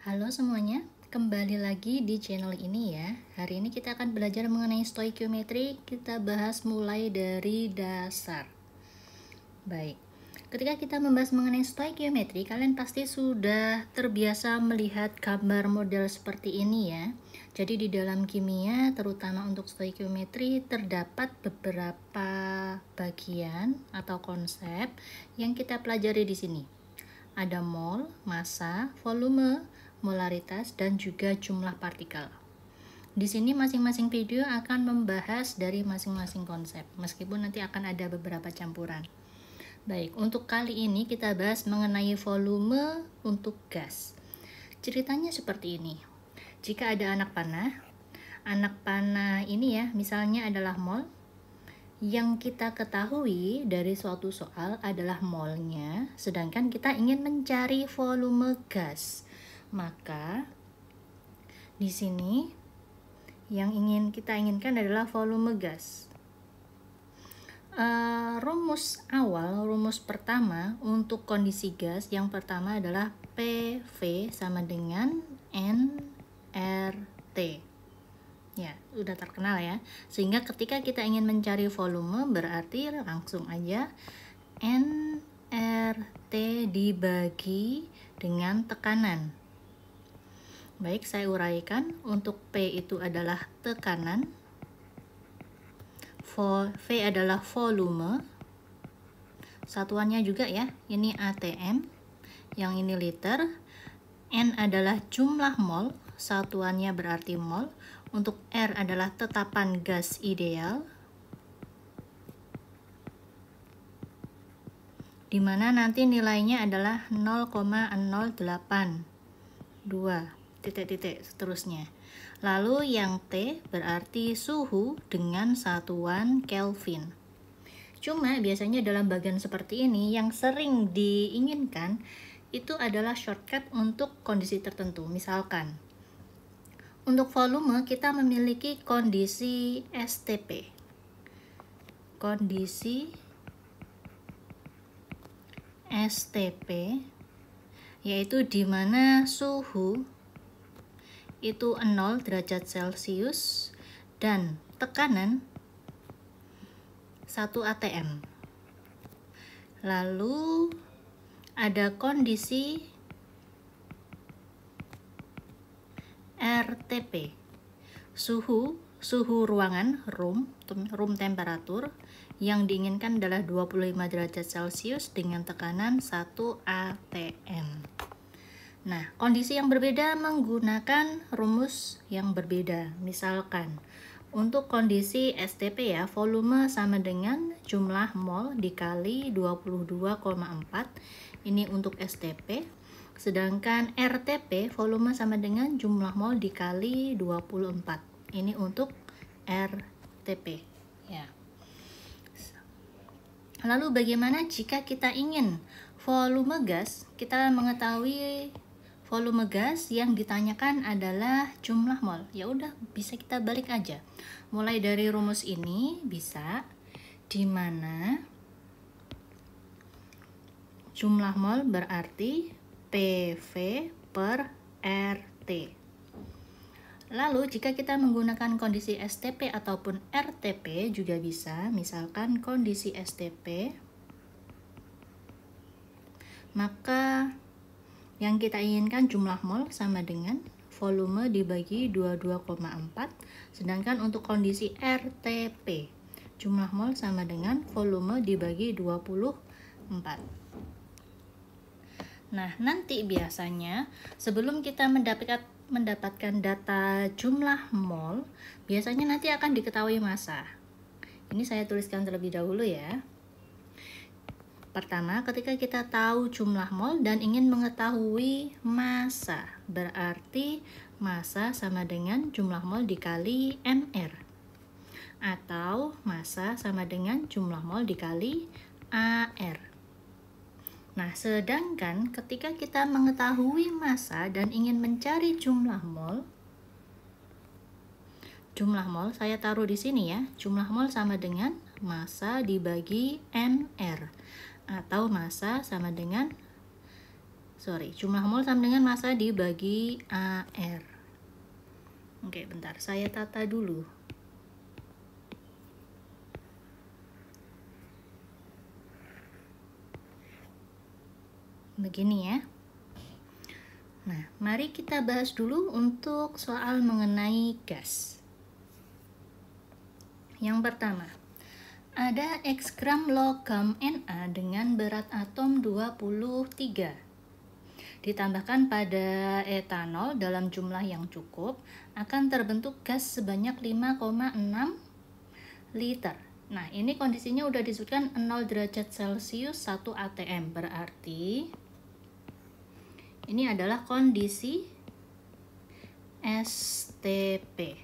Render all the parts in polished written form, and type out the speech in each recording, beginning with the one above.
Halo semuanya, kembali lagi di channel ini ya. Hari ini kita akan belajar mengenai stoikiometri. Kita bahas mulai dari dasar. Baik, ketika kita membahas mengenai stoikiometri, kalian pasti sudah terbiasa melihat gambar model seperti ini ya. Jadi di dalam kimia, terutama untuk stoikiometri, terdapat beberapa bagian atau konsep yang kita pelajari di sini. Ada mol, massa, volume, molaritas, dan juga jumlah partikel. Di sini masing-masing video akan membahas dari masing-masing konsep, meskipun nanti akan ada beberapa campuran. Baik, untuk kali ini kita bahas mengenai volume untuk gas. Ceritanya seperti ini. Jika ada anak panah ini ya, misalnya adalah mol. Yang kita ketahui dari suatu soal adalah molnya, sedangkan kita ingin mencari volume gas. Maka di sini yang kita inginkan adalah volume gas. Rumus pertama untuk kondisi gas yang pertama adalah PV sama dengan nRT. Ya, udah terkenal ya. Sehingga ketika kita ingin mencari volume berarti langsung aja nRT dibagi dengan tekanan. Baik, saya uraikan. Untuk P itu adalah tekanan, V adalah volume, satuannya juga ya, ini ATM, yang ini liter, N adalah jumlah mol, satuannya berarti mol, untuk R adalah tetapan gas ideal, di mana nanti nilainya adalah 0,082 titik-titik seterusnya. Lalu yang T berarti suhu dengan satuan Kelvin. Cuma biasanya dalam bagian seperti ini yang sering diinginkan itu adalah shortcut untuk kondisi tertentu. Misalkan untuk volume kita memiliki kondisi STP. Kondisi STP yaitu di mana suhu itu 0 derajat Celcius dan tekanan 1 atm. Lalu ada kondisi RTP, suhu ruangan, room temperatur yang diinginkan adalah 25 derajat Celcius dengan tekanan 1 atm. Nah, kondisi yang berbeda menggunakan rumus yang berbeda. Misalkan, untuk kondisi STP ya, volume sama dengan jumlah mol dikali 22,4. Ini untuk STP. Sedangkan RTP, volume sama dengan jumlah mol dikali 24. Ini untuk RTP. Ya. Lalu bagaimana jika kita ingin volume gas? Kita mengetahui volume gas yang ditanyakan adalah jumlah mol. Ya udah, bisa kita balik aja. Mulai dari rumus ini bisa, di mana jumlah mol berarti PV per RT. Lalu jika kita menggunakan kondisi STP ataupun RTP juga bisa. Misalkan kondisi STP, maka yang kita inginkan jumlah mol sama dengan volume dibagi 22,4. Sedangkan untuk kondisi RTP, jumlah mol sama dengan volume dibagi 24. Nah, nanti biasanya sebelum kita mendapatkan data jumlah mol, biasanya nanti akan diketahui massa. Ini saya tuliskan terlebih dahulu ya. Pertama, ketika kita tahu jumlah mol dan ingin mengetahui massa, berarti massa sama dengan jumlah mol dikali mR. Atau massa sama dengan jumlah mol dikali AR. Nah, sedangkan ketika kita mengetahui massa dan ingin mencari jumlah mol saya taruh di sini ya. Jumlah mol sama dengan massa dibagi mR. Atau massa sama dengan jumlah mol sama dengan massa dibagi AR. Oke, bentar, saya tata dulu. Begini ya. Nah, mari kita bahas dulu untuk soal mengenai gas. Yang pertama, ada X gram logam Na dengan berat atom 23. Ditambahkan pada etanol dalam jumlah yang cukup, akan terbentuk gas sebanyak 5,6 liter. Nah, ini kondisinya udah disebutkan 0 derajat Celcius 1 atm. Berarti ini adalah kondisi STP.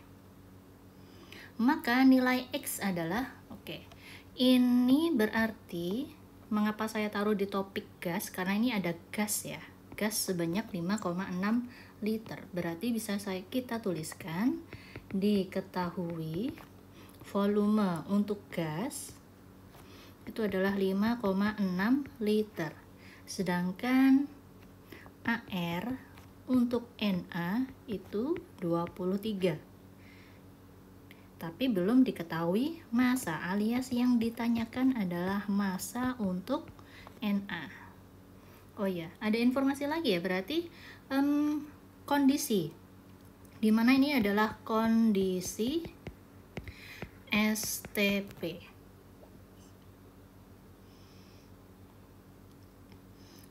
Maka nilai X adalah, ini berarti, mengapa saya taruh di topik gas? Karena ini ada gas ya, gas sebanyak 5,6 liter. Berarti bisa kita tuliskan, diketahui volume untuk gas itu adalah 5,6 liter. Sedangkan AR untuk Na itu 23. Tapi belum diketahui massa, alias yang ditanyakan adalah massa untuk Na. Oh ya, ada informasi lagi ya, berarti kondisi, dimana ini adalah kondisi STP.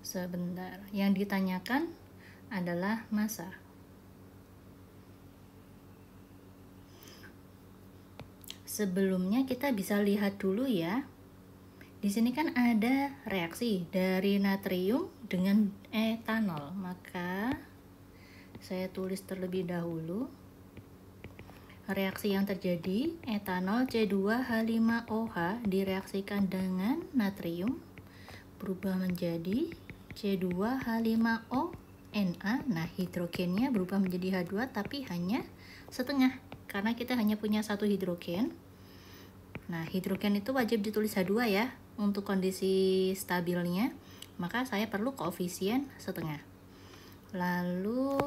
Sebentar, yang ditanyakan adalah massa. Sebelumnya kita bisa lihat dulu ya. Di sini kan ada reaksi dari natrium dengan etanol. Maka saya tulis terlebih dahulu. Reaksi yang terjadi, etanol C2H5OH direaksikan dengan natrium berubah menjadi C2H5O-Na. Nah, hidrogennya berubah menjadi H2 tapi hanya setengah, karena kita hanya punya satu hidrogen. Nah, hidrogen itu wajib ditulis H2 ya untuk kondisi stabilnya, maka saya perlu koefisien setengah. Lalu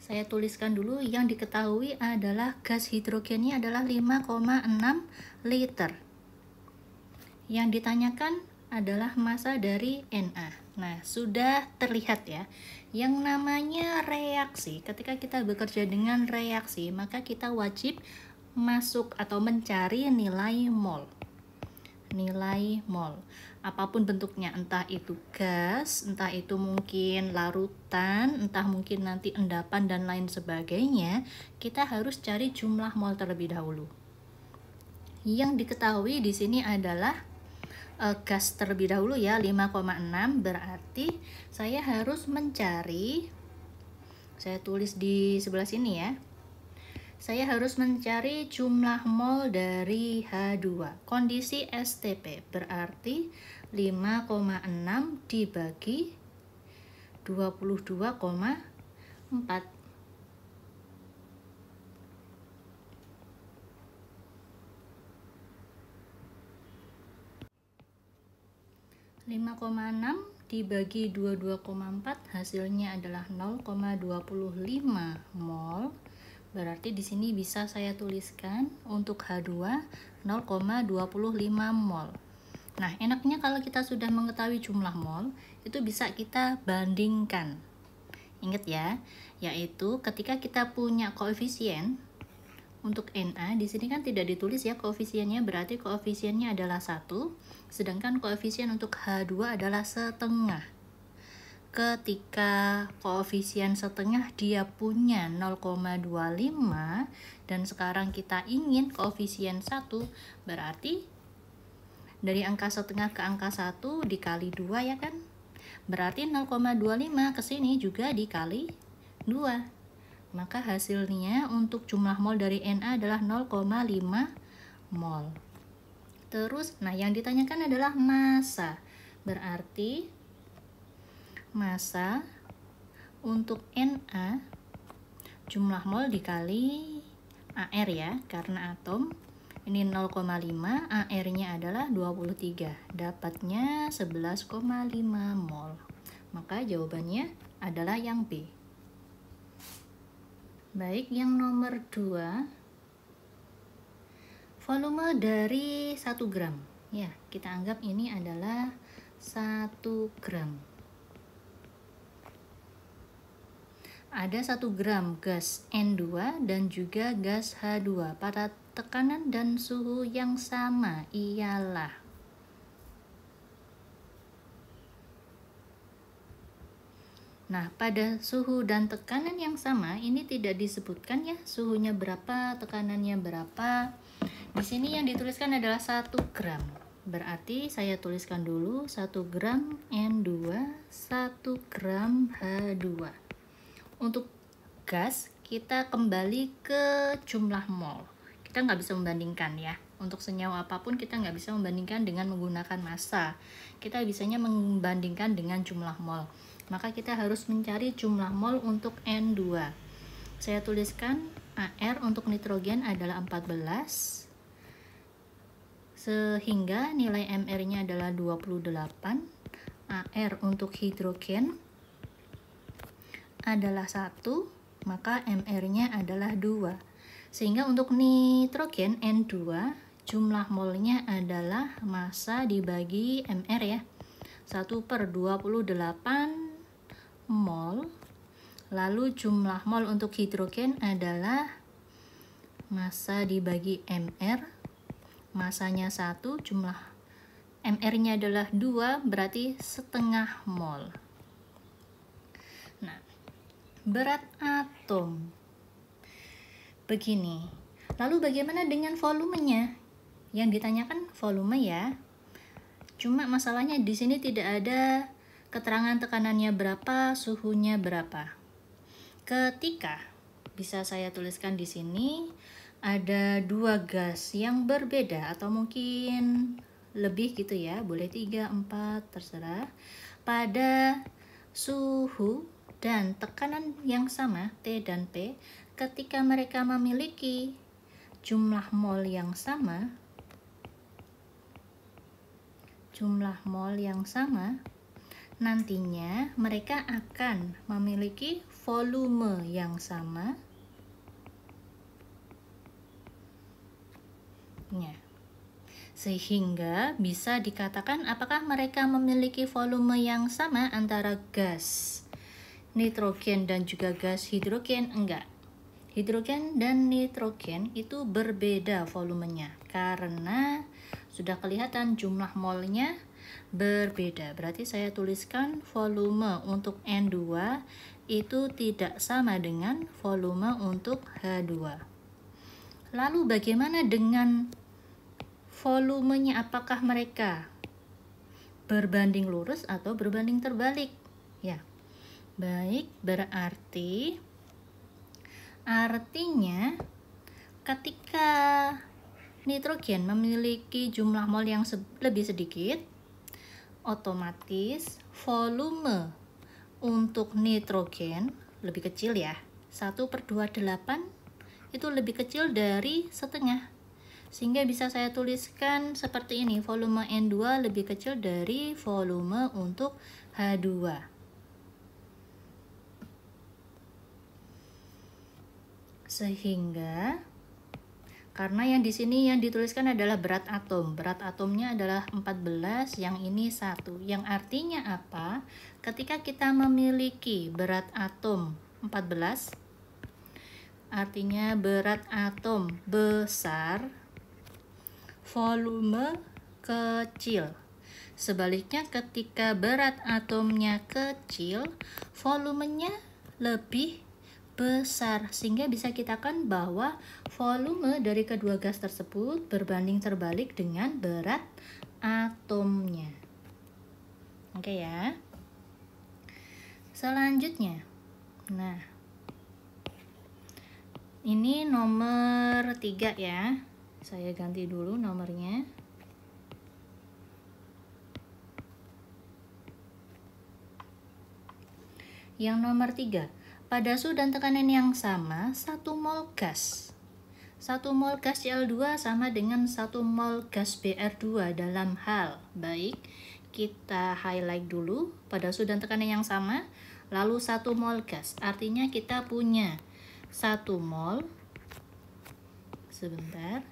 saya tuliskan dulu yang diketahui adalah gas hidrogennya adalah 5,6 liter. Yang ditanyakan adalah massa dari Na. Nah, sudah terlihat ya, yang namanya reaksi. Ketika kita bekerja dengan reaksi, maka kita wajib masuk atau mencari nilai mol. Nilai mol, apapun bentuknya, entah itu gas, entah itu mungkin larutan, entah mungkin nanti endapan dan lain sebagainya, kita harus cari jumlah mol terlebih dahulu. Yang diketahui di sini adalah gas terlebih dahulu ya, 5,6, berarti saya harus mencari, saya tulis di sebelah sini ya, saya harus mencari jumlah mol dari H2. Kondisi STP berarti 5,6 dibagi 22,4. 5,6 dibagi 22,4 hasilnya adalah 0,25 mol. Berarti di sini bisa saya tuliskan untuk H2 0,25 mol. Nah, enaknya kalau kita sudah mengetahui jumlah mol, itu bisa kita bandingkan. Ingat ya, yaitu ketika kita punya koefisien untuk Na, di sini kan tidak ditulis ya koefisiennya, berarti koefisiennya adalah 1, sedangkan koefisien untuk H2 adalah setengah. Ketika koefisien setengah dia punya 0,25 dan sekarang kita ingin koefisien 1, berarti dari angka setengah ke angka 1 dikali 2 ya kan? Berarti 0,25 ke sini juga dikali 2. Maka hasilnya untuk jumlah mol dari Na adalah 0,5 mol. Terus, nah yang ditanyakan adalah massa. Berarti massa untuk Na jumlah mol dikali AR ya, karena atom ini 0,5, AR nya adalah 23, dapatnya 11,5 mol. Maka jawabannya adalah yang B. Baik, yang nomor 2, volume dari 1 gram. Ya, kita anggap ini adalah 1 gram. Ada 1 gram gas N2 dan juga gas H2 pada tekanan dan suhu yang sama ialah. Nah, pada suhu dan tekanan yang sama ini tidak disebutkan ya, suhunya berapa, tekanannya berapa. Di sini yang dituliskan adalah 1 gram. Berarti saya tuliskan dulu 1 gram N2, 1 gram H2. Untuk gas, kita kembali ke jumlah mol. Kita nggak bisa membandingkan ya. Untuk senyawa apapun kita nggak bisa membandingkan dengan menggunakan massa. Kita bisanya membandingkan dengan jumlah mol. Maka kita harus mencari jumlah mol untuk N2. Saya tuliskan AR untuk nitrogen adalah 14. Sehingga nilai MR-nya adalah 28. AR untuk hidrogen adalah 1, maka MR-nya adalah 2. Sehingga untuk nitrogen N2, jumlah molnya adalah massa dibagi MR ya. 1/28 mol. Lalu jumlah mol untuk hidrogen adalah massa dibagi MR. Massanya 1, jumlah MR-nya adalah 2, berarti setengah mol. Nah, berat atom begini. Lalu bagaimana dengan volumenya? Yang ditanyakan volume ya. Cuma masalahnya di sini tidak ada keterangan tekanannya berapa, suhunya berapa. Ketika bisa saya tuliskan di sini ada 2 gas yang berbeda atau mungkin lebih gitu ya, boleh 3, 4 terserah, pada suhu dan tekanan yang sama T dan P, ketika mereka memiliki jumlah mol yang sama, nantinya mereka akan memiliki volume yang sama ya. Sehingga bisa dikatakan apakah mereka memiliki volume yang sama antara gas nitrogen dan juga gas hidrogen? Enggak. Hidrogen dan nitrogen itu berbeda volumenya karena sudah kelihatan jumlah molnya berbeda. Berarti saya tuliskan volume untuk N2 itu tidak sama dengan volume untuk H2. Lalu bagaimana dengan volumenya? Apakah mereka berbanding lurus atau berbanding terbalik? Ya. Baik, artinya ketika nitrogen memiliki jumlah mol yang lebih sedikit, otomatis volume untuk nitrogen lebih kecil ya. 1/28 itu lebih kecil dari setengah. Sehingga bisa saya tuliskan seperti ini, volume N2 lebih kecil dari volume untuk H2. Sehingga karena yang di sini yang dituliskan adalah berat atom. Berat atomnya adalah 14, yang ini 1. Yang artinya apa? Ketika kita memiliki berat atom 14, artinya berat atom besar, volume kecil. Sebaliknya ketika berat atomnya kecil, volumenya lebih besar, sehingga bisa kita katakan bahwa volume dari kedua gas tersebut berbanding terbalik dengan berat atomnya. Oke ya. Selanjutnya, nah ini nomor 3 ya. Saya ganti dulu nomornya. Yang nomor 3, pada suhu dan tekanan yang sama, 1 mol gas. 1 mol gas Cl2 sama dengan 1 mol gas Br2 dalam hal baik kita highlight dulu pada suhu dan tekanan yang sama, lalu 1 mol gas. Artinya kita punya 1 mol, sebentar,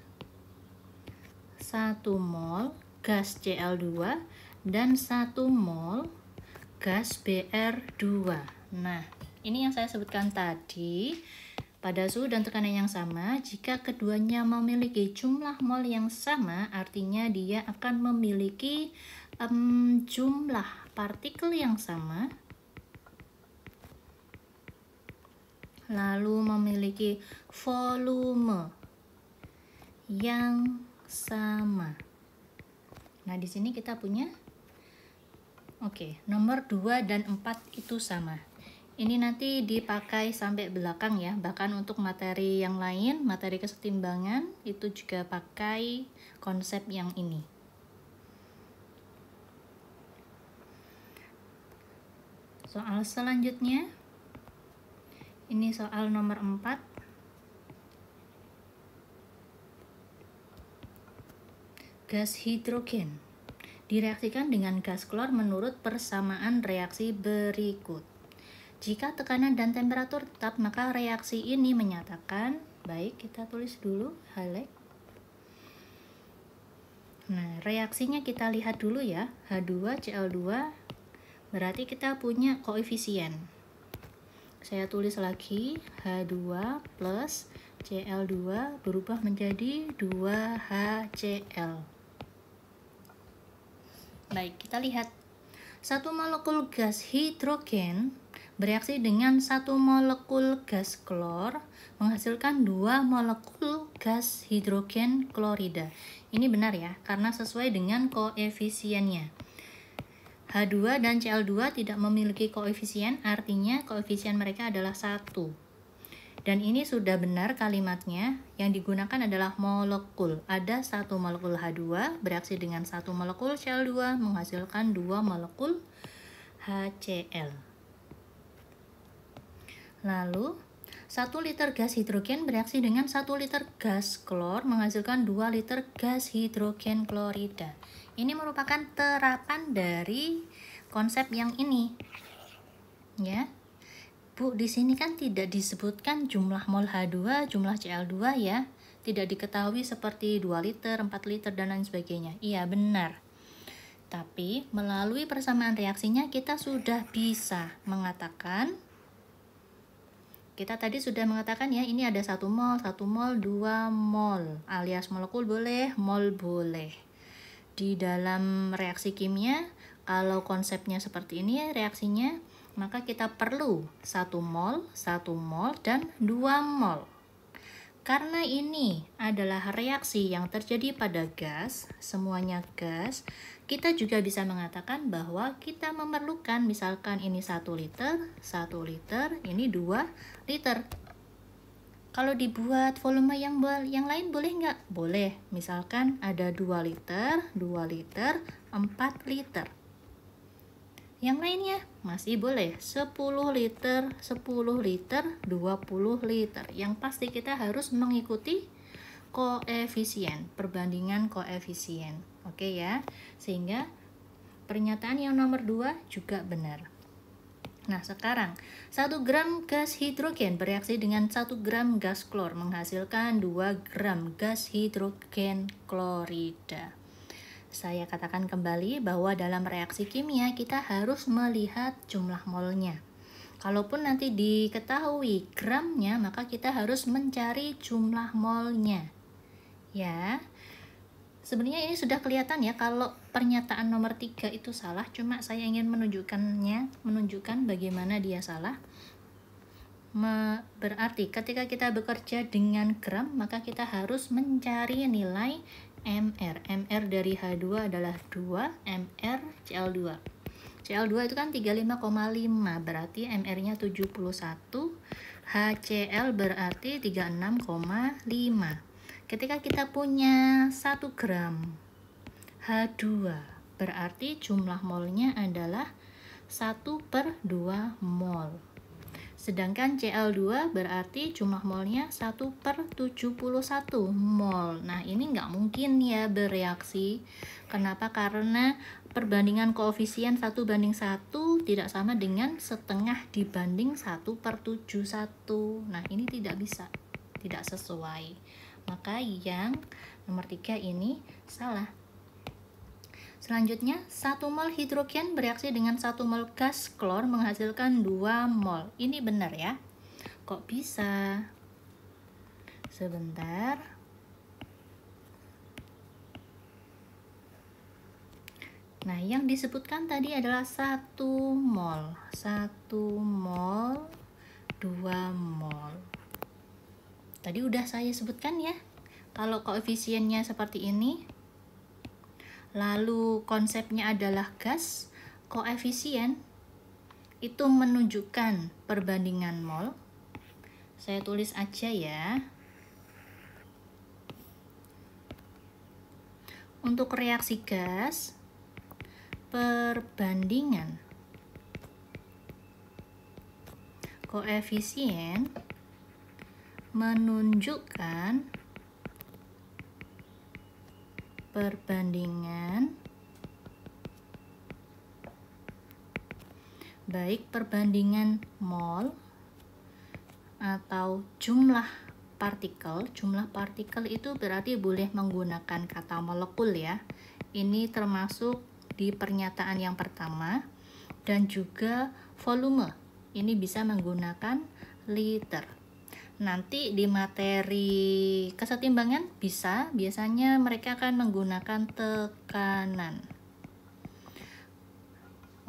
1 mol gas Cl2 dan 1 mol gas Br2. Nah, ini yang saya sebutkan tadi. Pada suhu dan tekanan yang sama, jika keduanya memiliki jumlah mol yang sama, artinya dia akan memiliki jumlah partikel yang sama, lalu memiliki volume yang sama. Nah, di sini kita punya nomor 2 dan 4 itu sama. Ini nanti dipakai sampai belakang ya, bahkan untuk materi yang lain, materi kesetimbangan, itu juga pakai konsep yang ini. Soal selanjutnya, ini soal nomor 4. Gas hidrogen direaksikan dengan gas klor menurut persamaan reaksi berikut. Jika tekanan dan temperatur tetap, maka reaksi ini menyatakan, baik, kita tulis dulu, highlight. Nah, reaksinya kita lihat dulu ya, H2Cl2, berarti kita punya koefisien. Saya tulis lagi, H2 plus Cl2 berubah menjadi 2HCl. Baik, kita lihat. 1 molekul gas hidrogen bereaksi dengan 1 molekul gas klor menghasilkan 2 molekul gas hidrogen klorida. Ini benar ya, karena sesuai dengan koefisiennya. H2 dan Cl2 tidak memiliki koefisien, artinya koefisien mereka adalah 1. Dan ini sudah benar kalimatnya, yang digunakan adalah molekul. Ada 1 molekul H2 bereaksi dengan 1 molekul Cl2 menghasilkan 2 molekul HCl. Lalu, 1 liter gas hidrogen bereaksi dengan 1 liter gas klor menghasilkan 2 liter gas hidrogen klorida. Ini merupakan terapan dari konsep yang ini. Ya. Bu, di sini kan tidak disebutkan jumlah mol H2, jumlah Cl2 ya. Tidak diketahui seperti 2 liter, 4 liter, dan lain sebagainya. Iya, benar. Tapi, melalui persamaan reaksinya kita sudah bisa mengatakan, kita tadi sudah mengatakan ya, ini ada 1 mol, 2 mol, alias molekul boleh, mol boleh. Di dalam reaksi kimia, kalau konsepnya seperti ini ya reaksinya, maka kita perlu 1 mol, 1 mol, dan 2 mol. Karena ini adalah reaksi yang terjadi pada gas, semuanya gas, kita juga bisa mengatakan bahwa kita memerlukan, misalkan ini 1 liter, ini 2 liter. Kalau dibuat volume yang lain boleh nggak? Boleh, misalkan ada 2 liter, 4 liter. Yang lainnya masih boleh 10 liter, 20 liter. Yang pasti kita harus mengikuti koefisien, perbandingan koefisien. Oke ya, sehingga pernyataan yang nomor 2 juga benar. Nah, sekarang 1 gram gas hidrogen bereaksi dengan 1 gram gas klor menghasilkan 2 gram gas hidrogen klorida. Saya katakan kembali bahwa dalam reaksi kimia kita harus melihat jumlah molnya. Kalaupun nanti diketahui gramnya, maka kita harus mencari jumlah molnya. Ya, sebenarnya ini sudah kelihatan ya kalau pernyataan nomor 3 itu salah, cuma saya ingin menunjukkan bagaimana dia salah. Berarti ketika kita bekerja dengan gram, maka kita harus mencari nilai MR. MR dari H2 adalah 2, MR Cl2. Cl2 itu kan 35,5, berarti MR-nya 71, HCl berarti 36,5. Ketika kita punya 1 gram H2, berarti jumlah molnya adalah 1/2 mol. Sedangkan Cl2 berarti jumlah molnya 1/71 mol. Nah, ini nggak mungkin ya bereaksi. Kenapa? Karena perbandingan koefisien 1:1 tidak sama dengan setengah dibanding 1/71. Nah, ini tidak bisa, tidak sesuai. Maka yang nomor 3 ini salah. Selanjutnya, 1 mol hidrogen bereaksi dengan 1 mol gas klor menghasilkan 2 mol. Ini benar ya? Kok bisa? Sebentar. Nah, yang disebutkan tadi adalah 1 mol. 1 mol, 2 mol. Tadi udah saya sebutkan ya. Kalau koefisiennya seperti ini, lalu konsepnya adalah gas, koefisien itu menunjukkan perbandingan mol. Saya tulis aja ya. Untuk reaksi gas, perbandingan koefisien menunjukkan perbandingan baik perbandingan mol atau jumlah partikel. Jumlah partikel itu berarti boleh menggunakan kata molekul ya. Ini termasuk di pernyataan yang pertama, dan juga volume. Ini bisa menggunakan liter. Nanti di materi kesetimbangan biasanya mereka akan menggunakan tekanan.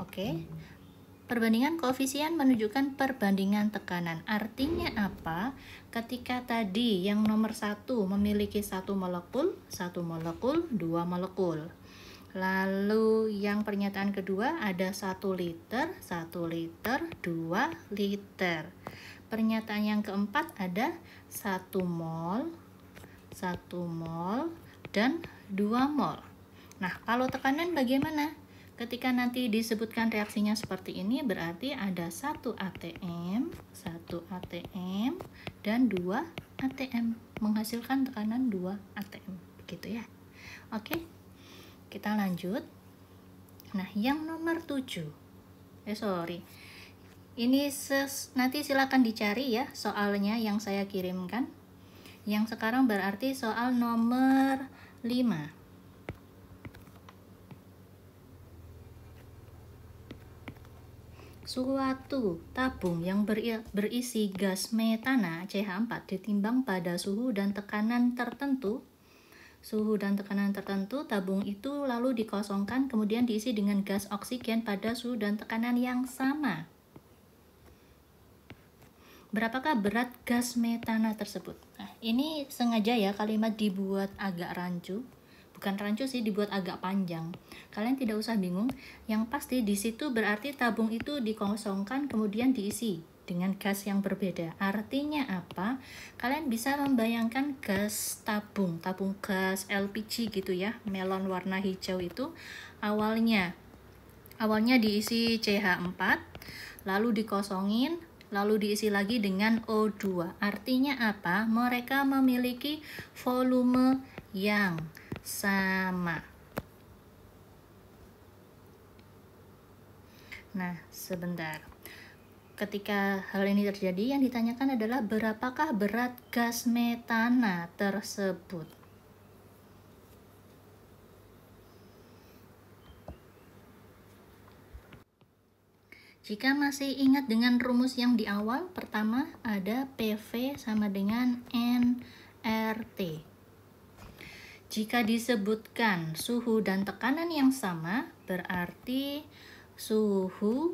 Oke. Perbandingan koefisien menunjukkan perbandingan tekanan. Artinya apa? Ketika tadi yang nomor 1 memiliki 1 molekul, 2 molekul. Lalu yang pernyataan kedua ada 1 liter, 2 liter. Pernyataan yang keempat ada 1 mol, dan 2 mol. Nah, kalau tekanan bagaimana? Ketika nanti disebutkan reaksinya seperti ini, berarti ada 1 atm, dan 2 atm. Menghasilkan tekanan 2 atm. Begitu ya. Oke, kita lanjut. Nah, yang nomor 7. Ini nanti silakan dicari ya soalnya yang saya kirimkan. Yang sekarang berarti soal nomor 5. Suatu tabung yang berisi gas metana CH4 ditimbang pada suhu dan tekanan tertentu. Tabung itu lalu dikosongkan kemudian diisi dengan gas oksigen pada suhu dan tekanan yang sama. Berapakah berat gas metana tersebut? Nah, ini sengaja ya kalimat dibuat agak rancu. Bukan rancu sih, dibuat agak panjang. Kalian tidak usah bingung. Yang pasti di situ berarti tabung itu dikosongkan kemudian diisi dengan gas yang berbeda. Artinya apa? Kalian bisa membayangkan gas tabung gas LPG gitu ya, melon warna hijau itu awalnya diisi CH4, lalu dikosongin, lalu diisi lagi dengan O2. Artinya apa? Mereka memiliki volume yang sama. Nah, sebentar. Ketika hal ini terjadi, yang ditanyakan adalah berapakah berat gas metana tersebut. Jika masih ingat dengan rumus yang di awal, pertama ada PV sama dengan nRT. Jika disebutkan suhu dan tekanan yang sama, berarti suhu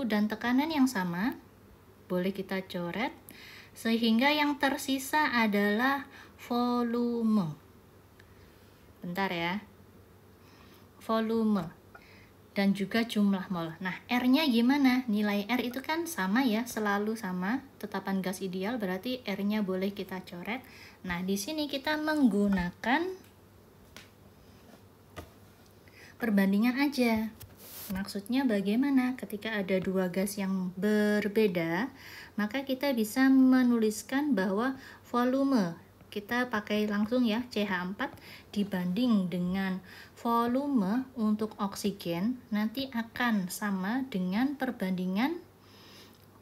dan tekanan yang sama, boleh kita coret, sehingga yang tersisa adalah volume. Bentar ya. Volume. Dan juga jumlah mol. Nah, R-nya gimana? Nilai R itu kan sama ya, selalu sama. Tetapan gas ideal berarti R-nya boleh kita coret. Nah, di sini kita menggunakan perbandingan aja. Maksudnya bagaimana? Ketika ada dua gas yang berbeda, maka kita bisa menuliskan bahwa volume, kita pakai langsung ya CH4 dibanding dengan volume untuk oksigen, nanti akan sama dengan perbandingan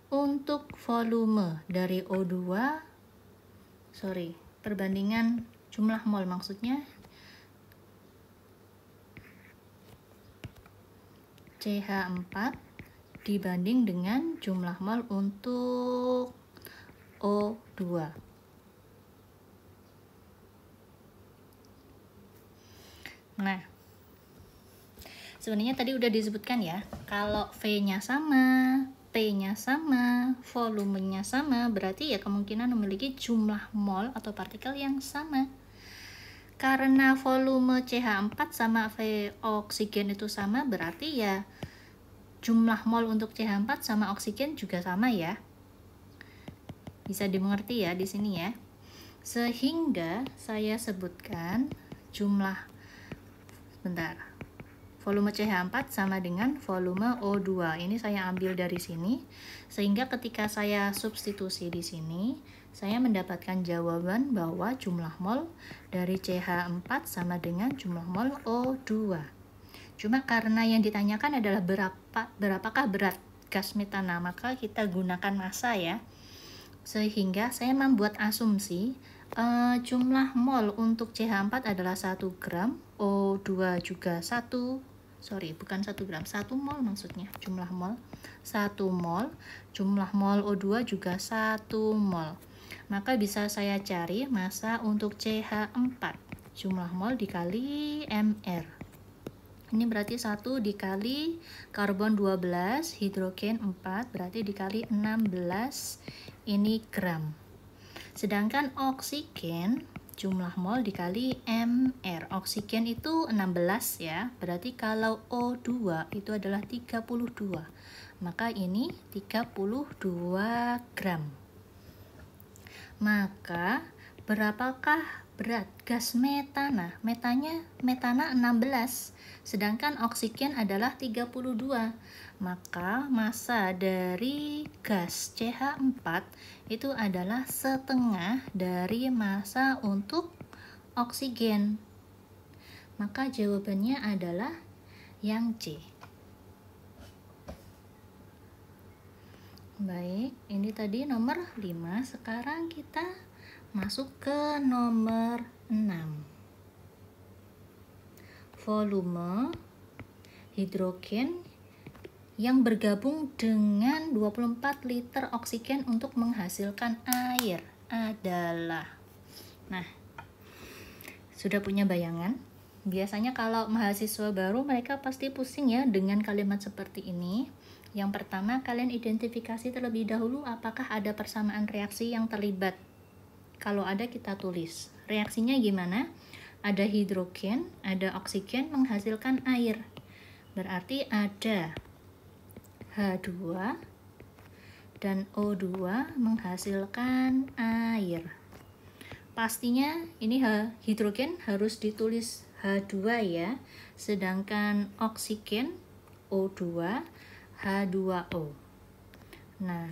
untuk volume dari O2, perbandingan jumlah mol maksudnya CH4 dibanding dengan jumlah mol untuk O2. Nah, sebenarnya tadi udah disebutkan ya, kalau V-nya sama, P-nya sama, volumenya sama, berarti ya kemungkinan memiliki jumlah mol atau partikel yang sama. Karena volume CH4 sama V oksigen itu sama, berarti ya jumlah mol untuk CH4 sama oksigen juga sama ya. Bisa dimengerti ya di sini ya. Sehingga saya sebutkan volume CH4 sama dengan volume O2. Ini saya ambil dari sini. Sehingga ketika saya substitusi di sini, saya mendapatkan jawaban bahwa jumlah mol dari CH4 sama dengan jumlah mol O2. Cuma karena yang ditanyakan adalah berapakah berat gas metana, maka kita gunakan massa ya. Sehingga saya membuat asumsi jumlah mol untuk CH4 adalah 1 gram, O2 juga 1 gram, 1 mol maksudnya, jumlah mol 1 mol, jumlah mol O2 juga 1 mol. Maka bisa saya cari massa untuk CH4, jumlah mol dikali Mr. Ini berarti 1 dikali karbon 12, hidrogen 4, berarti dikali 16, ini gram. Sedangkan oksigen, jumlah mol dikali Mr. Oksigen itu 16 ya, berarti kalau O2 itu adalah 32. Maka ini 32 gram. Maka berapakah berat gas metana? Metana 16, sedangkan oksigen adalah 32. Maka massa dari gas CH4 itu adalah setengah dari massa untuk oksigen. Maka jawabannya adalah yang C. Baik, ini tadi nomor 5. Sekarang kita masuk ke nomor 6. Volume hidrogen yang bergabung dengan 24 liter oksigen untuk menghasilkan air adalah. Nah, sudah punya bayangan? Biasanya kalau mahasiswa baru mereka pasti pusing ya dengan kalimat seperti ini. Yang pertama, kalian identifikasi terlebih dahulu apakah ada persamaan reaksi yang terlibat. Kalau ada, kita tulis. Reaksinya gimana? Ada hidrogen, ada oksigen menghasilkan air. Berarti ada H2 dan O2 menghasilkan air. Pastinya ini hidrogen harus ditulis H2 ya. Sedangkan oksigen O2 H2O. Nah,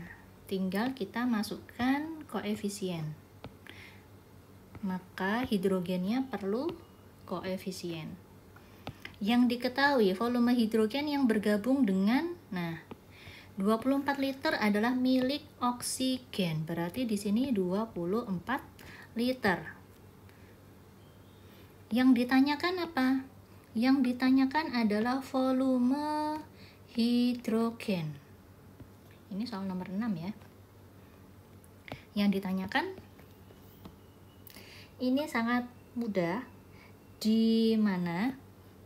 tinggal kita masukkan koefisien. Maka hidrogennya perlu koefisien. Yang diketahui volume hidrogen yang bergabung dengan 24 liter adalah milik oksigen. Berarti di sini 24 liter. Yang ditanyakan apa? Yang ditanyakan adalah volume hidrogen. Ini soal nomor 6 ya. Yang ditanyakan ini sangat mudah, di mana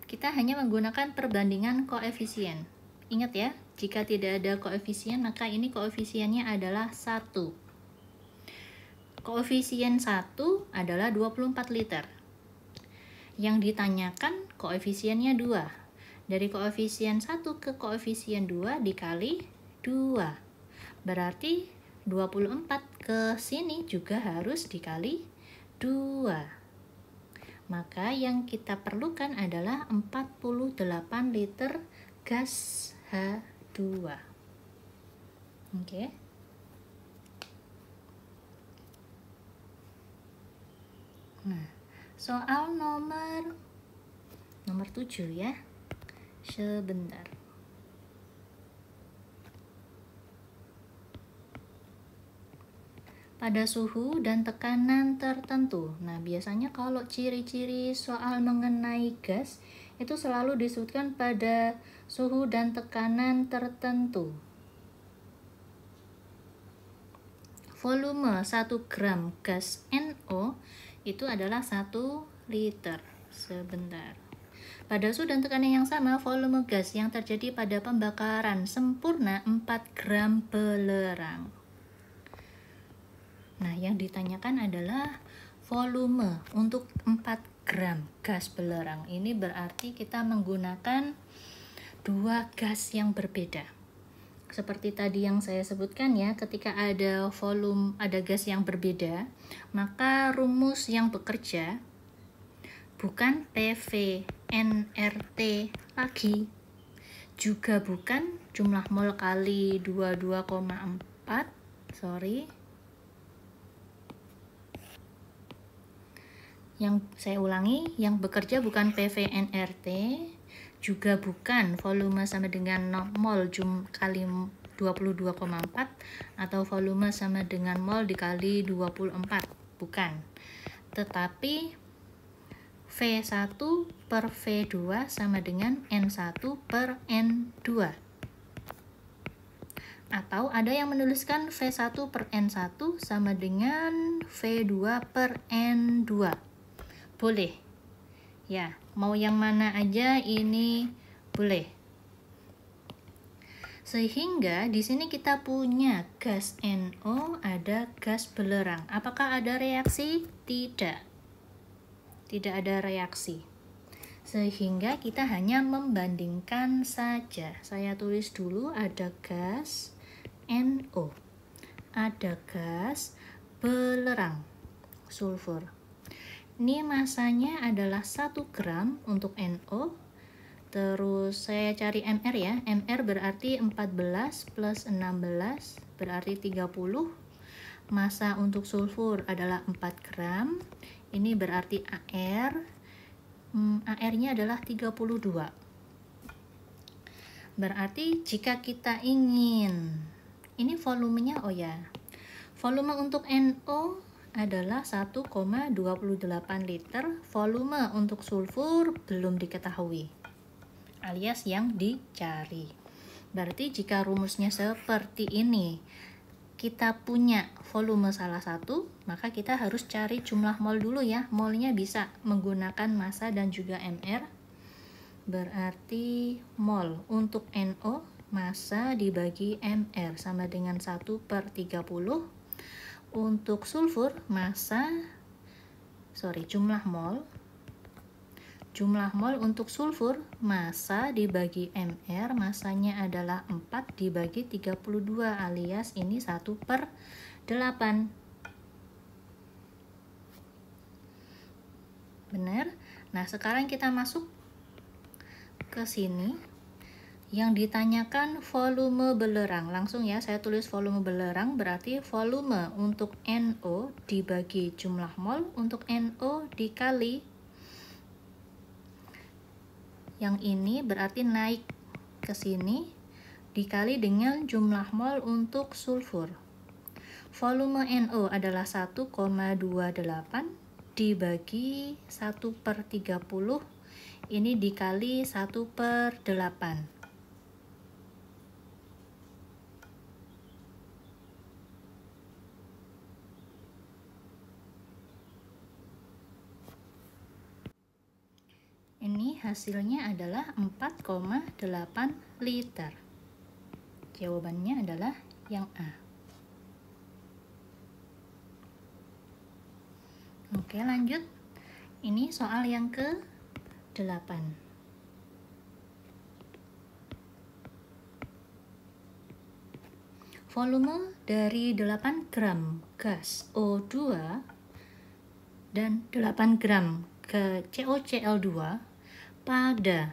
kita hanya menggunakan perbandingan koefisien. Ingat ya, jika tidak ada koefisien maka ini koefisiennya adalah 1. Koefisien 1 adalah 24 liter. Yang ditanyakan koefisiennya 2. Dari koefisien 1 ke koefisien 2 dikali 2. Berarti 24 ke sini juga harus dikali 2. Maka yang kita perlukan adalah 48 liter gas H2. Oke. Nah, soal nomor 7 ya. Sebentar. Pada suhu dan tekanan tertentu. Nah, biasanya kalau ciri-ciri soal mengenai gas itu selalu disebutkan pada suhu dan tekanan tertentu. Volume 1 gram gas NO itu adalah 1 liter. Sebentar. Pada suhu dan tekanan yang sama, volume gas yang terjadi pada pembakaran sempurna 4 gram belerang. Nah, yang ditanyakan adalah volume untuk 4 gram gas belerang. Ini berarti kita menggunakan 2 gas yang berbeda. Seperti tadi yang saya sebutkan ya, ketika ada gas yang berbeda, maka rumus yang bekerja bukan PV nRT lagi, juga bukan jumlah mol kali 22,4, yang saya ulangi, yang bekerja bukan PV nRT, juga bukan volume sama dengan mol kali 22,4 atau volume sama dengan mol dikali 24, bukan. Tetapi V1 per V2 sama dengan N1 per N2. Atau ada yang menuliskan V1 per N1 sama dengan V2 per N2. Boleh. Ya, mau yang mana aja ini boleh. Sehingga di sini kita punya gas NO, ada gas belerang. Apakah ada reaksi? Tidak. Tidak ada reaksi. Sehingga kita hanya membandingkan saja. Saya tulis dulu, ada gas NO. Ada gas belerang, sulfur. Ini masanya adalah 1 gram untuk NO. Terus saya cari MR ya. MR berarti 14 plus 16 berarti 30. Massa untuk sulfur adalah 4 gram. Ini berarti AR. AR-nya adalah 32. Berarti jika kita ingin, ini volumenya, volume untuk NO adalah 1,28 liter, volume untuk sulfur belum diketahui, alias yang dicari. Berarti jika rumusnya seperti ini, kita punya volume salah satu, maka kita harus cari jumlah mol dulu ya. Molnya bisa menggunakan massa dan juga MR. Berarti mol untuk NO, massa dibagi MR sama dengan 1 per 30. Untuk sulfur, jumlah mol untuk sulfur, massa dibagi MR, massanya adalah 4 dibagi 32, alias ini 1 per 8. Benar? Nah, sekarang kita masuk ke sini. Yang ditanyakan volume belerang. Langsung ya, saya tulis volume belerang, berarti volume untuk NO dibagi jumlah mol untuk NO dikali. Yang ini berarti naik ke sini dikali dengan jumlah mol untuk sulfur. Volume NO adalah 1,28 dibagi 1 per 30. Ini dikali 1 per 8. Ini hasilnya adalah 4,8 liter. Jawabannya adalah yang A. Oke, lanjut. Ini soal yang ke-8. Volume dari 8 gram gas O2 dan 8 gram ke COCl2 pada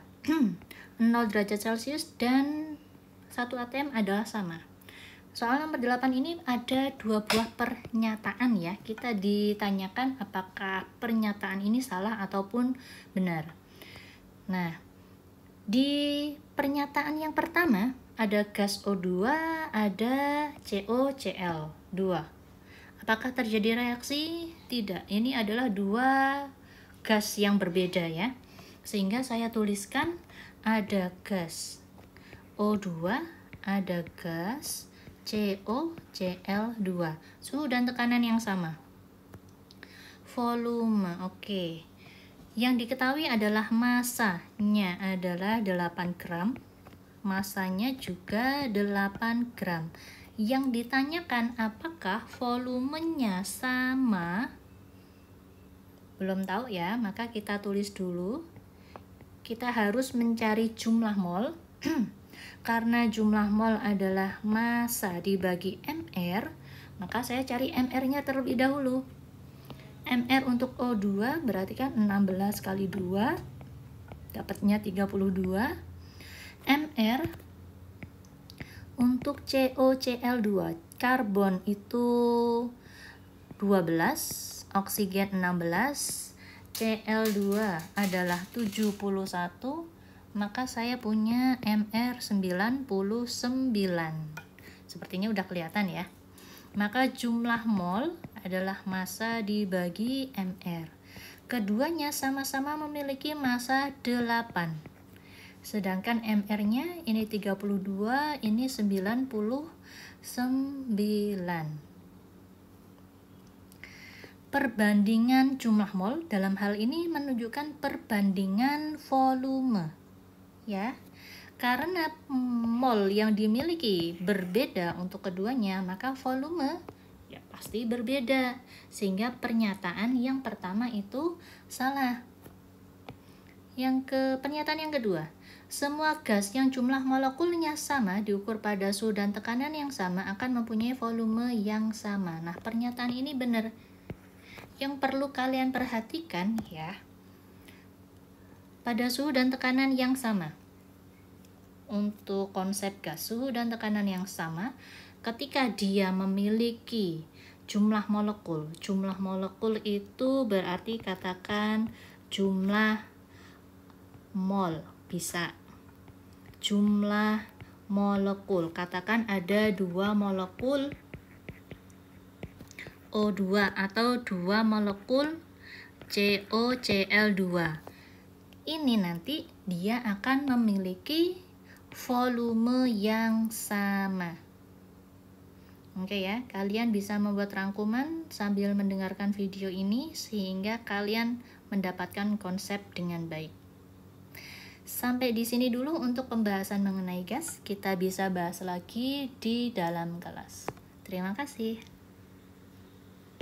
0 derajat Celcius dan 1 atm adalah sama. Soal nomor 8 ini ada 2 buah pernyataan ya. Kita ditanyakan apakah pernyataan ini salah ataupun benar. Nah, di pernyataan yang pertama ada gas O2, ada COCl2. Apakah terjadi reaksi? Tidak. Ini adalah 2 gas yang berbeda ya. Sehingga saya tuliskan ada gas O2, ada gas COCl2. Suhu dan tekanan yang sama. Volume, oke. Yang diketahui adalah masanya adalah 8 gram. Masanya juga 8 gram. Yang ditanyakan apakah volumenya sama? Belum tahu ya, maka kita tulis dulu. Kita harus mencari jumlah mol. Karena jumlah mol adalah massa dibagi mR, maka saya cari mR-nya terlebih dahulu. MR untuk O2 berarti kan 16 kali 2 dapatnya 32. MR untuk COCl2, karbon itu 12, oksigen 16, Cl2 adalah 71, maka saya punya MR 99. Sepertinya udah kelihatan ya. Maka jumlah mol adalah massa dibagi MR. Keduanya sama-sama memiliki massa 8. Sedangkan MR-nya ini 32, ini 99. Perbandingan jumlah mol dalam hal ini menunjukkan perbandingan volume. Ya. Karena mol yang dimiliki berbeda untuk keduanya, maka volume ya pasti berbeda. Sehingga pernyataan yang pertama itu salah. Pernyataan yang kedua, semua gas yang jumlah molekulnya sama diukur pada suhu dan tekanan yang sama akan mempunyai volume yang sama. Nah, pernyataan ini benar. Yang perlu kalian perhatikan ya, pada suhu dan tekanan yang sama. Untuk konsep gas, suhu dan tekanan yang sama, ketika dia memiliki jumlah molekul itu berarti katakan jumlah mol, bisa jumlah molekul, katakan ada 2 molekul O2 atau 2 molekul COCl2. Ini nanti dia akan memiliki volume yang sama. Oke ya, kalian bisa membuat rangkuman sambil mendengarkan video ini sehingga kalian mendapatkan konsep dengan baik. Sampai di sini dulu untuk pembahasan mengenai gas. Kita bisa bahas lagi di dalam kelas. Terima kasih.